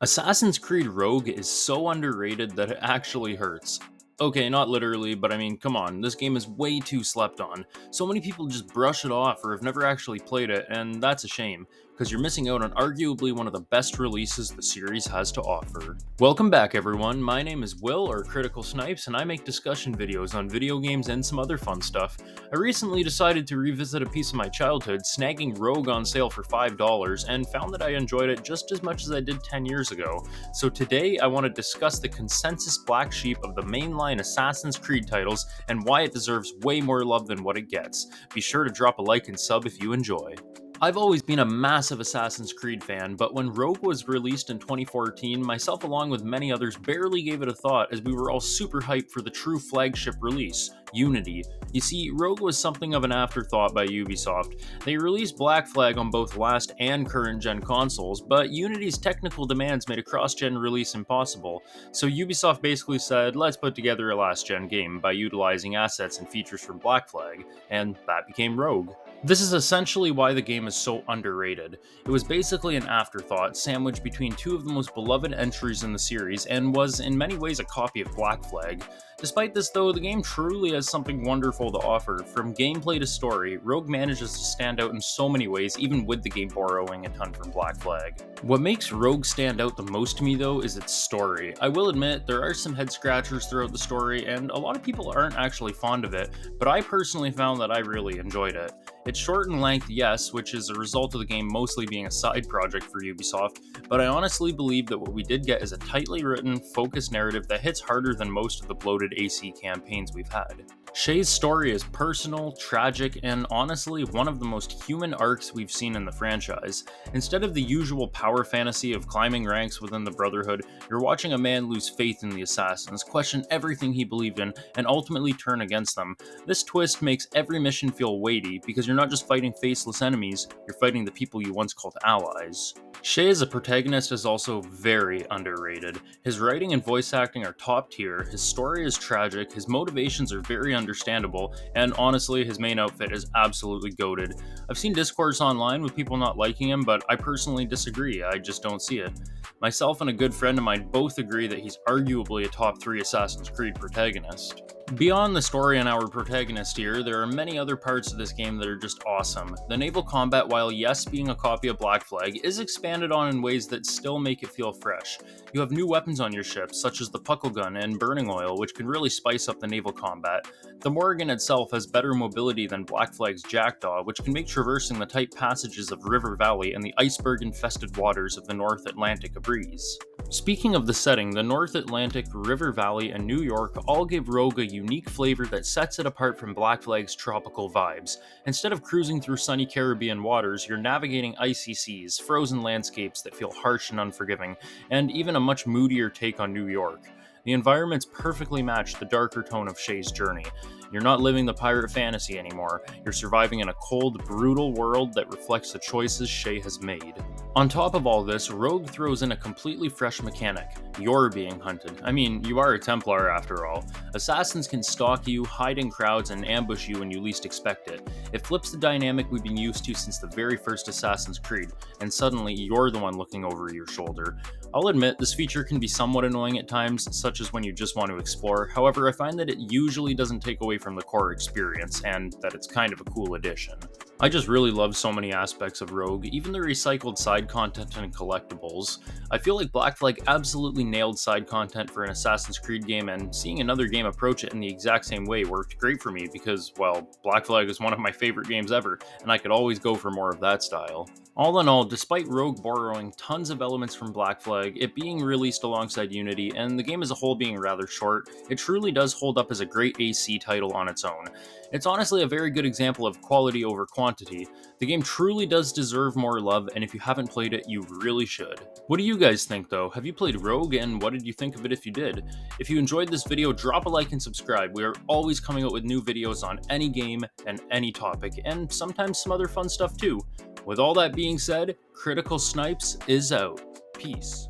Assassin's Creed Rogue is so underrated that it actually hurts. Okay, not literally, but I mean, come on, this game is way too slept on. So many people just brush it off or have never actually played it, and that's a shame, because you're missing out on arguably one of the best releases the series has to offer. Welcome back, everyone. My name is Will, or Critical Snipes, and I make discussion videos on video games and some other fun stuff. I recently decided to revisit a piece of my childhood, snagging Rogue on sale for $5, and found that I enjoyed it just as much as I did 10 years ago. So today, I want to discuss the consensus black sheep of the mainline Assassin's Creed titles and why it deserves way more love than what it gets. Be sure to drop a like and sub if you enjoy. I've always been a massive Assassin's Creed fan, but when Rogue was released in 2014, myself along with many others barely gave it a thought as we were all super hyped for the true flagship release, Unity. You see, Rogue was something of an afterthought by Ubisoft. They released Black Flag on both last and current gen consoles, but Unity's technical demands made a cross-gen release impossible, so Ubisoft basically said, let's put together a last-gen game by utilizing assets and features from Black Flag, and that became Rogue. This is essentially why the game is so underrated. It was basically an afterthought, sandwiched between two of the most beloved entries in the series, and was in many ways a copy of Black Flag. Despite this though, the game truly has something wonderful to offer. From gameplay to story, Rogue manages to stand out in so many ways, even with the game borrowing a ton from Black Flag. What makes Rogue stand out the most to me though is its story. I will admit, there are some head scratchers throughout the story, and a lot of people aren't actually fond of it, but I personally found that I really enjoyed it. It's short in length, yes, which is a result of the game mostly being a side project for Ubisoft, but I honestly believe that what we did get is a tightly written, focused narrative that hits harder than most of the bloated AC campaigns we've had. Shay's story is personal, tragic, and honestly one of the most human arcs we've seen in the franchise. Instead of the usual power fantasy of climbing ranks within the Brotherhood, you're watching a man lose faith in the Assassins, question everything he believed in, and ultimately turn against them. This twist makes every mission feel weighty, because you're not just fighting faceless enemies, you're fighting the people you once called allies. Shay as a protagonist is also very underrated. His writing and voice acting are top tier, his story is tragic, his motivations are very understandable, and honestly, his main outfit is absolutely goated. I've seen discourse online with people not liking him, but I personally disagree, I just don't see it. Myself and a good friend of mine both agree that he's arguably a top 3 Assassin's Creed protagonist. Beyond the story and our protagonist here, there are many other parts of this game that are just awesome. The naval combat, while yes being a copy of Black Flag, is expanded on in ways that still make it feel fresh. You have new weapons on your ship, such as the Puckle Gun and Burning Oil, which can really spice up the naval combat. The Morrigan itself has better mobility than Black Flag's Jackdaw, which can make traversing the tight passages of River Valley and the iceberg-infested waters of the North Atlantic a breeze. Speaking of the setting, the North Atlantic, River Valley, and New York all give Rogue a unique flavor that sets it apart from Black Flag's tropical vibes. Instead of cruising through sunny Caribbean waters, you're navigating icy seas, frozen landscapes that feel harsh and unforgiving, and even a much moodier take on New York. The environments perfectly match the darker tone of Shay's journey. You're not living the pirate fantasy anymore, you're surviving in a cold, brutal world that reflects the choices Shay has made. On top of all this, Rogue throws in a completely fresh mechanic. You're being hunted. I mean, you are a Templar after all. Assassins can stalk you, hide in crowds, and ambush you when you least expect it. It flips the dynamic we've been used to since the very first Assassin's Creed, and suddenly you're the one looking over your shoulder. I'll admit, this feature can be somewhat annoying at times, such as when you just want to explore. However, I find that it usually doesn't take away from the core experience, and that it's kind of a cool addition. I just really love so many aspects of Rogue, even the recycled side content and collectibles. I feel like Black Flag absolutely nailed side content for an Assassin's Creed game, and seeing another game approach it in the exact same way worked great for me because, well, Black Flag is one of my favorite games ever, and I could always go for more of that style. All in all, despite Rogue borrowing tons of elements from Black Flag, it being released alongside Unity, and the game as a whole being rather short, it truly does hold up as a great AC title on its own. It's honestly a very good example of quality over quantity. The game truly does deserve more love, and if you haven't played it, you really should. What do you guys think though? Have you played Rogue, and what did you think of it if you did? If you enjoyed this video, drop a like and subscribe. We are always coming out with new videos on any game and any topic, and sometimes some other fun stuff too. With all that being said, Critical Snipes is out. Peace.